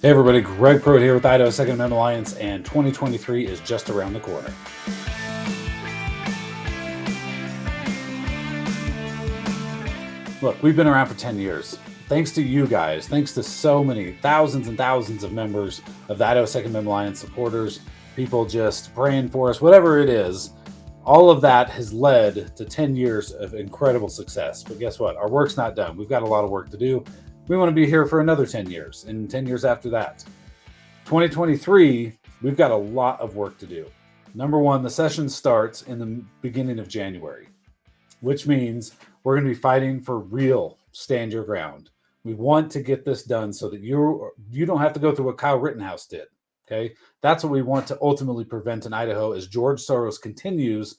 Hey everybody, Greg Pruitt here with Idaho Second Amendment Alliance, and 2023 is just around the corner. Look, we've been around for 10 years. Thanks to you guys, thanks to so many thousands and thousands of members of the Idaho Second Amendment Alliance supporters, people just praying for us, whatever it is, all of that has led to 10 years of incredible success. But guess what? Our work's not done. We've got a lot of work to do. We want to be here for another 10 years and 10 years after that. 2023, we've got a lot of work to do. Number one, the session starts in the beginning of January, which means we're going to be fighting for real stand your ground. We want to get this done so that you don't have to go through what Kyle Rittenhouse did. Okay, that's what we want to ultimately prevent in Idaho as George Soros continues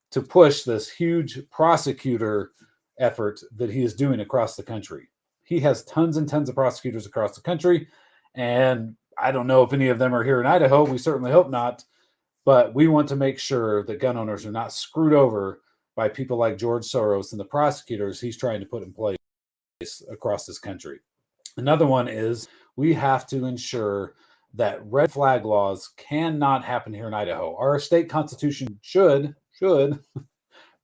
to push this huge prosecutor effort that he is doing across the country. He has tons and tons of prosecutors across the country, and I don't know if any of them are here in Idaho. We certainly hope not, but we want to make sure that gun owners are not screwed over by people like George Soros and the prosecutors he's trying to put in place across this country. Another one is we have to ensure that red flag laws cannot happen here in Idaho. Our state constitution should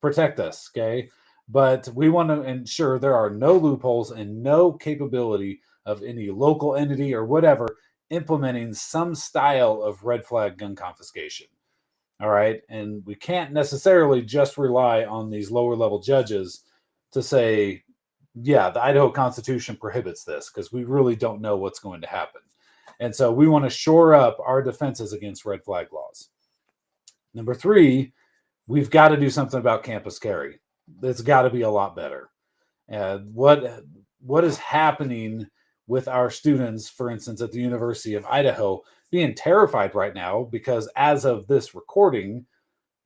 protect us, okay? But we want to ensure there are no loopholes and no capability of any local entity or whatever implementing some style of red flag gun confiscation. All right. And we can't necessarily just rely on these lower level judges to say, yeah, the Idaho Constitution prohibits this, because we really don't know what's going to happen. And so we want to shore up our defenses against red flag laws. Number three, we've got to do something about campus carry. It's got to be a lot better. What is happening with our students, for instance, at the University of Idaho, being terrified right now because as of this recording,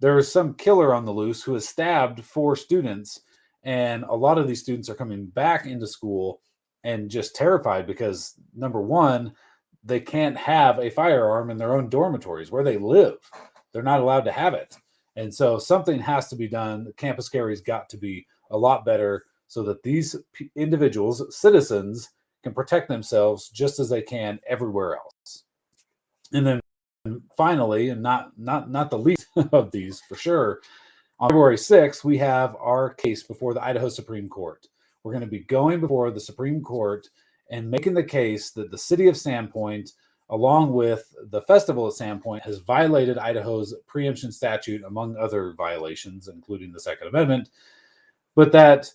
there is some killer on the loose who has stabbed 4 students. And a lot of these students are coming back into school and just terrified because, number one, they can't have a firearm in their own dormitories where they live. They're not allowed to have it. And so something has to be done. Campus carry's got to be a lot better so that these individuals, citizens, can protect themselves just as they can everywhere else. And then finally, and not the least of these for sure, on February 6th, we have our case before the Idaho Supreme Court. We're going to be going before the Supreme Court and making the case that the city of Sandpoint, along with the Festival of Sandpoint, has violated Idaho's preemption statute, among other violations, including the Second Amendment, but that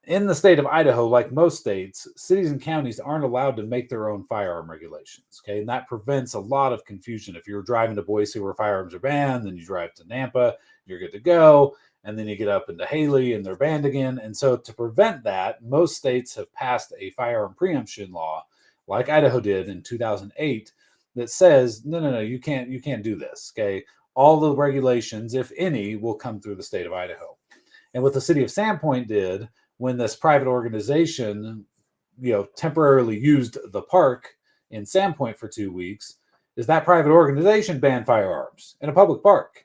in the state of Idaho, like most states, cities and counties aren't allowed to make their own firearm regulations, okay? And that prevents a lot of confusion. If you're driving to Boise where firearms are banned, then you drive to Nampa, you're good to go, and then you get up into Haley and they're banned again. And so to prevent that, most states have passed a firearm preemption law, like Idaho did in 2008, that says, no, you can't do this, okay? All the regulations, if any, will come through the state of Idaho. And what the city of Sandpoint did when this private organization, temporarily used the park in Sandpoint for 2 weeks, is that private organization banned firearms in a public park.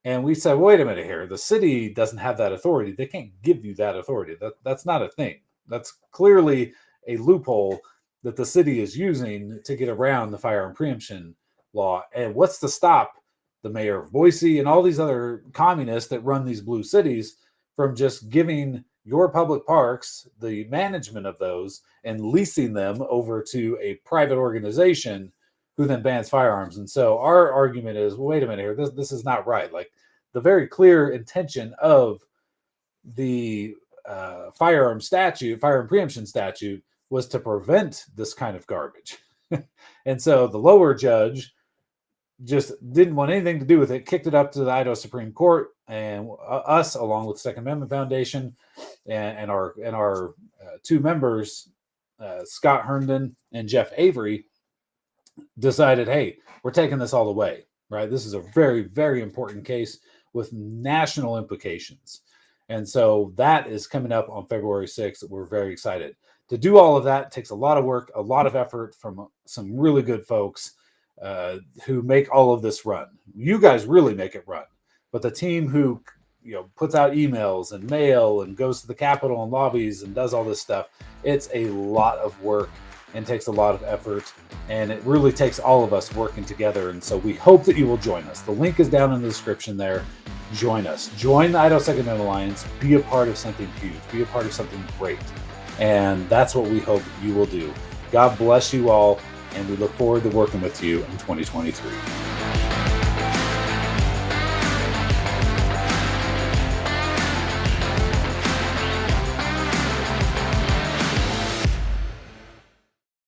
And we said, wait a minute here, the city doesn't have that authority. They can't give you that authority. That's not a thing. That's clearly a loophole that the city is using to get around the firearm preemption law. And what's to stop the mayor of Boise and all these other communists that run these blue cities from just giving your public parks the management of those and leasing them over to a private organization who then bans firearms? And so our argument is, well, wait a minute here, this is not right. Like, the very clear intention of the firearm preemption statute, was to prevent this kind of garbage. And so the lower judge just didn't want anything to do with it, kicked it up to the Idaho Supreme Court, and us, along with the Second Amendment Foundation and our 2 members, Scott Herndon and Jeff Avery, decided, hey, we're taking this all the way, right? This is a very, very important case with national implications. And so that is coming up on February 6th. We're very excited. To do all of that takes a lot of work, a lot of effort from some really good folks who make all of this run. You guys really make it run. But the team who puts out emails and mail and goes to the Capitol and lobbies and does all this stuff, it's a lot of work and takes a lot of effort. And it really takes all of us working together. And so we hope that you will join us. The link is down in the description there. Join us. Join the Idaho Second Amendment Alliance. Be a part of something huge. Be a part of something great. And that's what we hope you will do. God bless you all, and we look forward to working with you in 2023.